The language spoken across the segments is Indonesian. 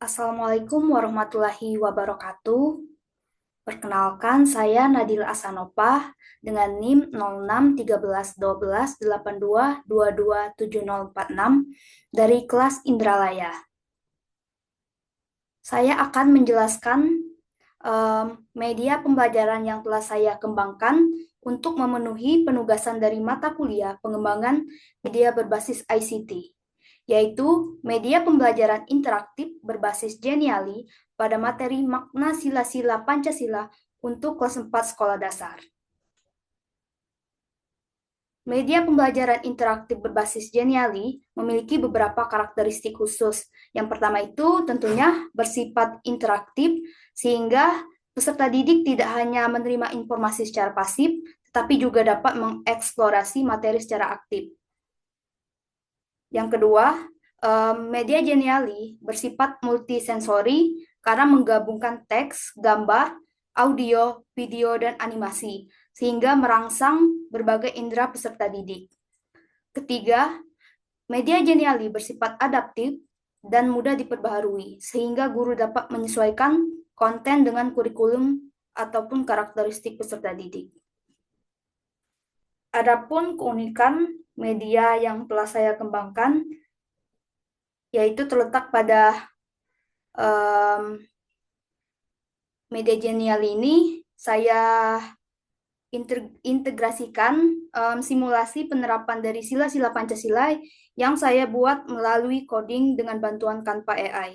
Assalamualaikum warahmatullahi wabarakatuh. Perkenalkan, saya Nadil Asanopah dengan NIM 06131282227046 dari kelas Indralaya. Saya akan menjelaskan media pembelajaran yang telah saya kembangkan untuk memenuhi penugasan dari mata kuliah pengembangan media berbasis ICT, yaitu media pembelajaran interaktif berbasis Geniali pada materi makna sila-sila Pancasila untuk kelas 4 sekolah dasar. Media pembelajaran interaktif berbasis Geniali memiliki beberapa karakteristik khusus. Yang pertama itu tentunya bersifat interaktif, sehingga peserta didik tidak hanya menerima informasi secara pasif, tetapi juga dapat mengeksplorasi materi secara aktif. Yang kedua, media Geniali bersifat multisensori karena menggabungkan teks, gambar, audio, video, dan animasi, sehingga merangsang berbagai indera peserta didik. Ketiga, media Geniali bersifat adaptif dan mudah diperbaharui, sehingga guru dapat menyesuaikan konten dengan kurikulum ataupun karakteristik peserta didik. Adapun keunikan media yang telah saya kembangkan, yaitu terletak pada media Genial ini saya integrasikan simulasi penerapan dari sila-sila Pancasila yang saya buat melalui coding dengan bantuan Canva AI.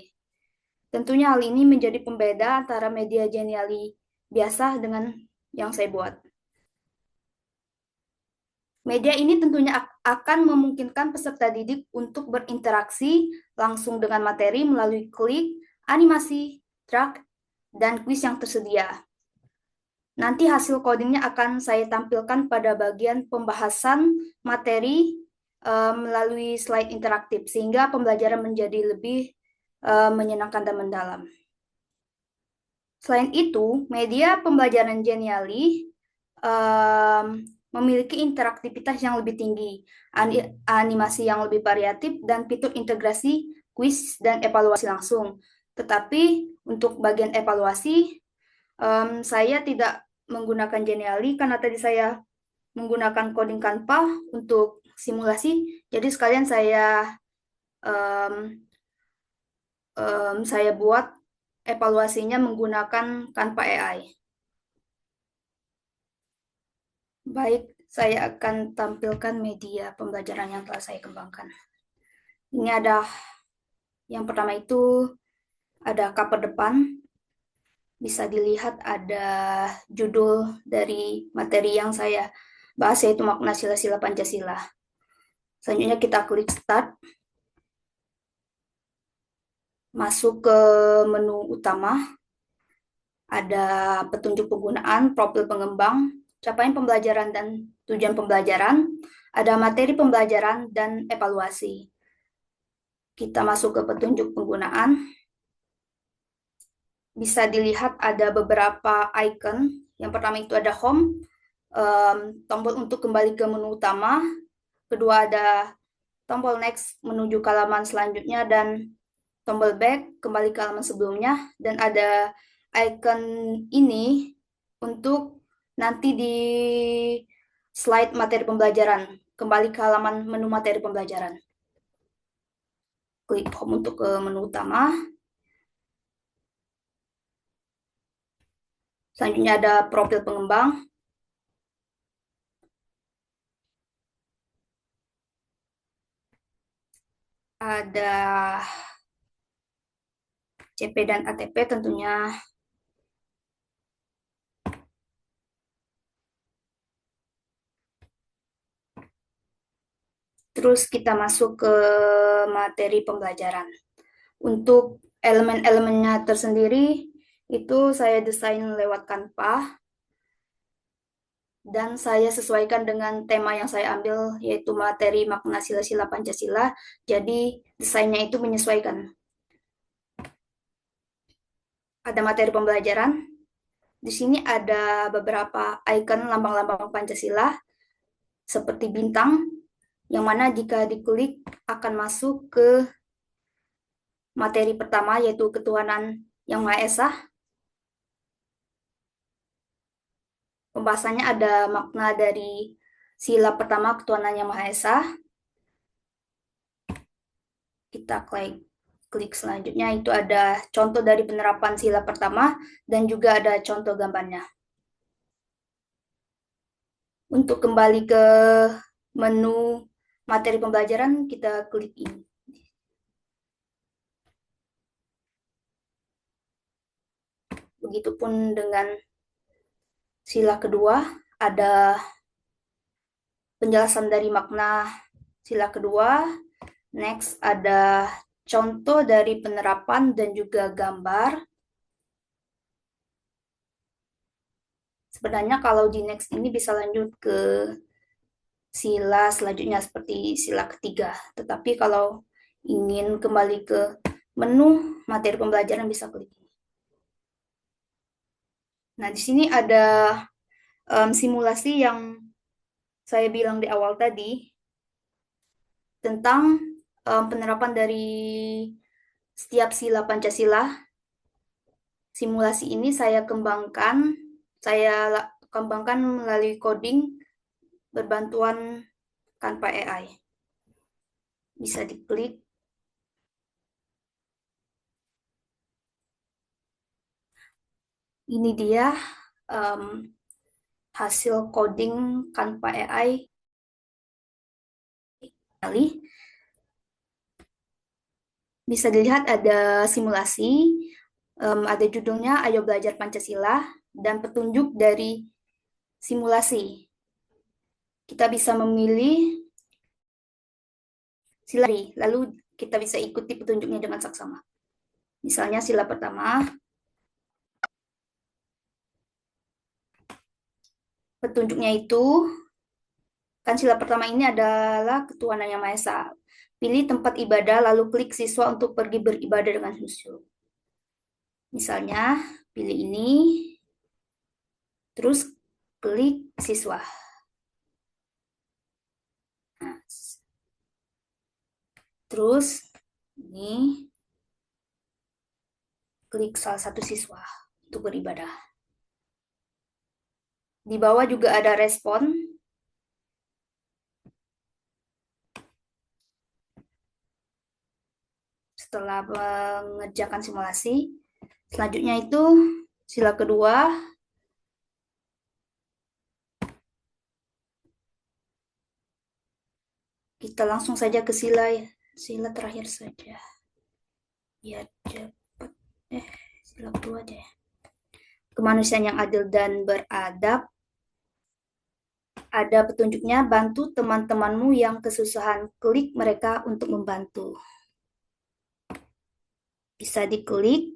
Tentunya hal ini menjadi pembeda antara media Geniali biasa dengan yang saya buat. Media ini tentunya akan memungkinkan peserta didik untuk berinteraksi langsung dengan materi melalui klik, animasi, drag, dan kuis yang tersedia. Nanti hasil codingnya akan saya tampilkan pada bagian pembahasan materi melalui slide interaktif, sehingga pembelajaran menjadi lebih menyenangkan dan mendalam. Selain itu, media pembelajaran Geniali memiliki interaktivitas yang lebih tinggi, animasi yang lebih variatif, dan fitur integrasi kuis dan evaluasi langsung. Tetapi untuk bagian evaluasi, saya tidak menggunakan Geniali karena tadi saya menggunakan coding Canva untuk simulasi. Jadi sekalian saya buat evaluasinya menggunakan Canva AI. Baik, saya akan tampilkan media pembelajaran yang telah saya kembangkan. Ini ada yang pertama itu ada cover depan. Bisa dilihat ada judul dari materi yang saya bahas, yaitu makna sila-sila Pancasila. Selanjutnya kita klik start. Masuk ke menu utama. Ada petunjuk penggunaan, profil pengembang, capaian pembelajaran dan tujuan pembelajaran. Ada materi pembelajaran dan evaluasi. Kita masuk ke petunjuk penggunaan. Bisa dilihat ada beberapa icon. Yang pertama itu ada home, tombol untuk kembali ke menu utama. Kedua ada tombol next menuju ke halaman selanjutnya, dan tombol back kembali ke halaman sebelumnya. Dan ada icon ini untuk nanti di slide materi pembelajaran, kembali ke halaman menu materi pembelajaran. Klik home untuk ke menu utama. Selanjutnya ada profil pengembang. Ada CP dan ATP tentunya. Terus kita masuk ke materi pembelajaran. Untuk elemen-elemennya tersendiri, itu saya desain lewat Canva, dan saya sesuaikan dengan tema yang saya ambil, yaitu materi makna sila-sila Pancasila. Jadi desainnya itu menyesuaikan. Ada materi pembelajaran. Di sini ada beberapa icon lambang-lambang Pancasila, seperti bintang, yang mana jika diklik akan masuk ke materi pertama, yaitu ketuhanan yang Maha Esa. Pembahasannya ada makna dari sila pertama, ketuhanan yang Maha Esa. Kita klik selanjutnya, itu ada contoh dari penerapan sila pertama dan juga ada contoh gambarnya. Untuk kembali ke menu materi pembelajaran, kita klik ini. Begitupun dengan sila kedua, ada penjelasan dari makna sila kedua. Next, ada contoh dari penerapan dan juga gambar. Sebenarnya kalau di next ini bisa lanjut ke sila selanjutnya seperti sila ketiga. Tetapi kalau ingin kembali ke menu materi pembelajaran bisa klik ini. Nah, di sini ada simulasi yang saya bilang di awal tadi tentang penerapan dari setiap sila Pancasila. Simulasi ini saya kembangkan melalui coding berbantuan Canva AI. Bisa diklik. Ini dia hasil coding Canva AI. Bisa dilihat ada simulasi, ada judulnya Ayo Belajar Pancasila, dan petunjuk dari simulasi. Kita bisa memilih sila, lalu kita bisa ikuti petunjuknya dengan saksama. Misalnya sila pertama, petunjuknya itu, kan sila pertama ini adalah ketuhanan yang Maha Esa. Pilih tempat ibadah, lalu klik siswa untuk pergi beribadah dengan khusyuk. Misalnya, pilih ini, terus klik siswa. Nah, terus, ini, klik salah satu siswa untuk beribadah. Di bawah juga ada respon. Setelah mengerjakan simulasi, selanjutnya itu sila kedua. Kita langsung saja ke sila terakhir saja. Ya cepat. Sila kedua aja ya. Kemanusiaan yang adil dan beradab. Ada petunjuknya, bantu teman-temanmu yang kesusahan. Klik mereka untuk membantu. Bisa diklik.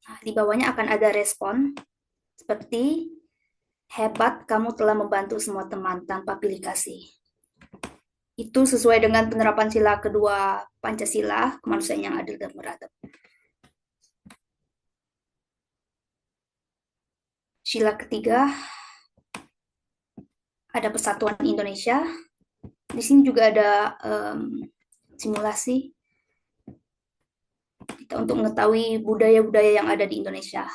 Nah, di bawahnya akan ada respon seperti hebat, kamu telah membantu semua teman tanpa pilih kasih. Itu sesuai dengan penerapan sila kedua Pancasila, kemanusiaan yang adil dan beradab. Sila ketiga, ada Persatuan Indonesia. Di sini juga ada simulasi kita untuk mengetahui budaya-budaya yang ada di Indonesia.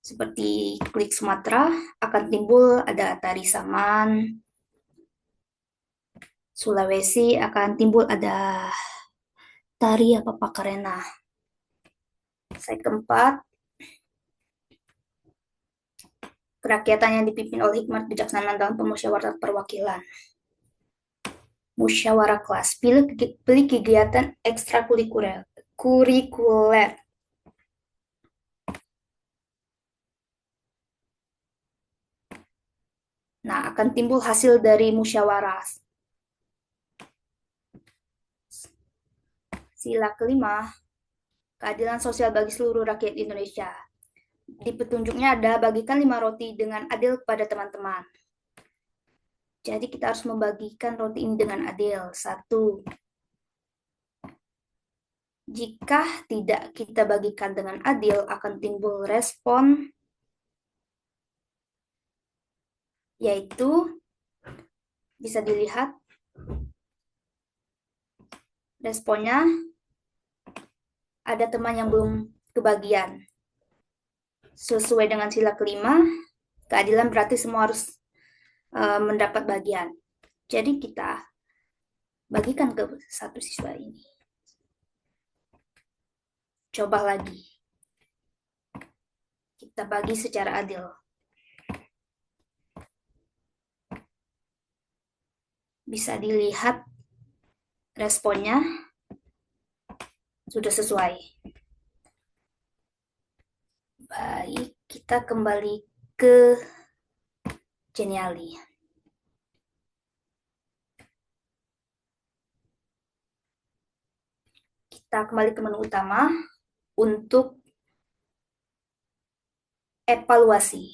Seperti klik Sumatera, akan timbul ada tari Saman. Sulawesi akan timbul ada tari apa Pakarena. Saya keempat, kerakyatan yang dipimpin oleh hikmat bijaksanaan dalam pemusyawaratan perwakilan. Musyawarah kelas, pilih kegiatan ekstrakurikuler. Nah, akan timbul hasil dari musyawarah. Sila kelima, keadilan sosial bagi seluruh rakyat Indonesia. Di petunjuknya ada bagikan 5 roti dengan adil kepada teman-teman. Jadi kita harus membagikan roti ini dengan adil. 1, Jika tidak kita bagikan dengan adil, akan timbul respon, yaitu bisa dilihat responnya ada teman yang belum kebagian. Sesuai dengan sila kelima, keadilan berarti semua harus mendapat bagian. Jadi kita bagikan ke satu siswa ini. Coba lagi. Kita bagi secara adil. Bisa dilihat responnya sudah sesuai. Baik, kita kembali ke Geniali. Kita kembali ke menu utama untuk evaluasi.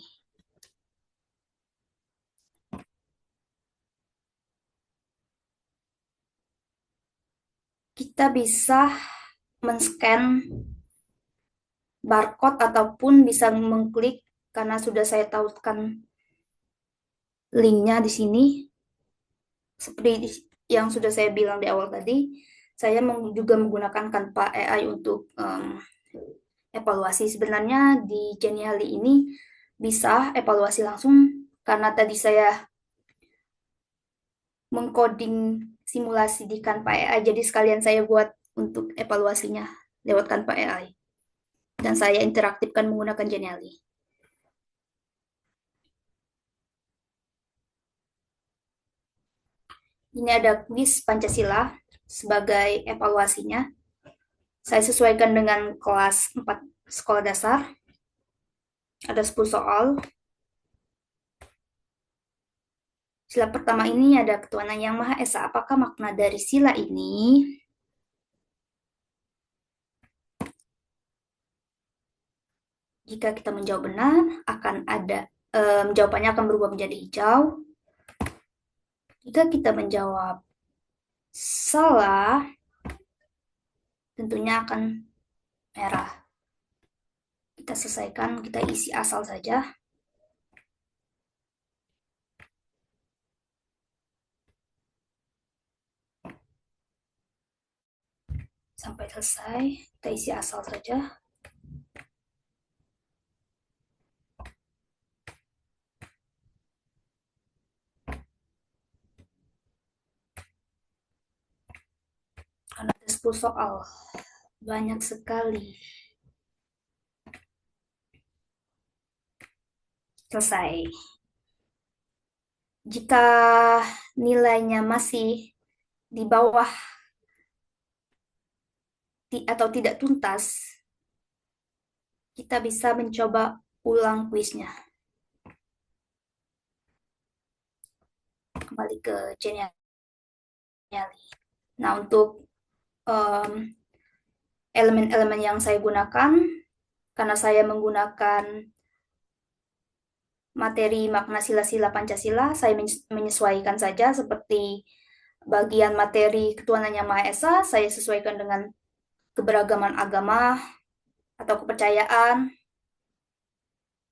Kita bisa men-scan barcode ataupun bisa mengklik karena sudah saya tautkan linknya di sini. Seperti yang sudah saya bilang di awal tadi, saya juga menggunakan Canva AI untuk evaluasi. Sebenarnya di Geniali ini bisa evaluasi langsung karena tadi saya mengcoding simulasi di Canva AI, jadi sekalian saya buat untuk evaluasinya lewat Canva AI. Dan saya interaktifkan menggunakan Geniali. Ini ada kuis Pancasila sebagai evaluasinya. Saya sesuaikan dengan kelas 4 sekolah dasar. Ada 10 soal. Sila pertama ini ada ketuhanan yang Maha Esa. Apakah makna dari sila ini? Jika kita menjawab benar, akan ada jawabannya akan berubah menjadi hijau. Jika kita menjawab salah, tentunya akan merah. Kita selesaikan, kita isi asal saja. Sampai selesai, kita isi asal saja. Karena ada 10 soal, banyak sekali. Selesai. Jika nilainya masih di bawah atau tidak tuntas, kita bisa mencoba ulang kuisnya. Kembali ke Geniali. Nah, untuk elemen-elemen yang saya gunakan, karena saya menggunakan materi makna sila-sila Pancasila, saya menyesuaikan saja seperti bagian materi ketuhanan yang Maha Esa, saya sesuaikan dengan keberagaman agama atau kepercayaan,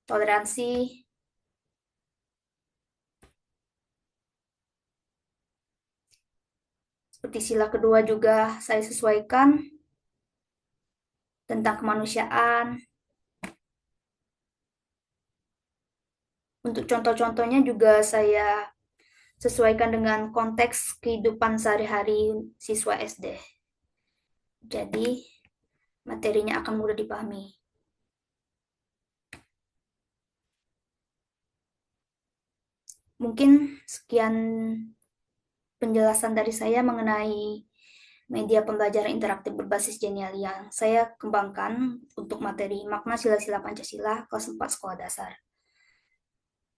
toleransi, seperti sila kedua juga saya sesuaikan tentang kemanusiaan. Untuk contoh-contohnya juga saya sesuaikan dengan konteks kehidupan sehari-hari siswa SD. Jadi, materinya akan mudah dipahami. Mungkin sekian penjelasan dari saya mengenai media pembelajaran interaktif berbasis Geniali yang saya kembangkan untuk materi makna sila-sila Pancasila kelas 4 sekolah dasar.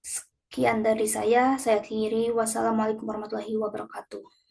Sekian dari saya akhiri. Wassalamualaikum warahmatullahi wabarakatuh.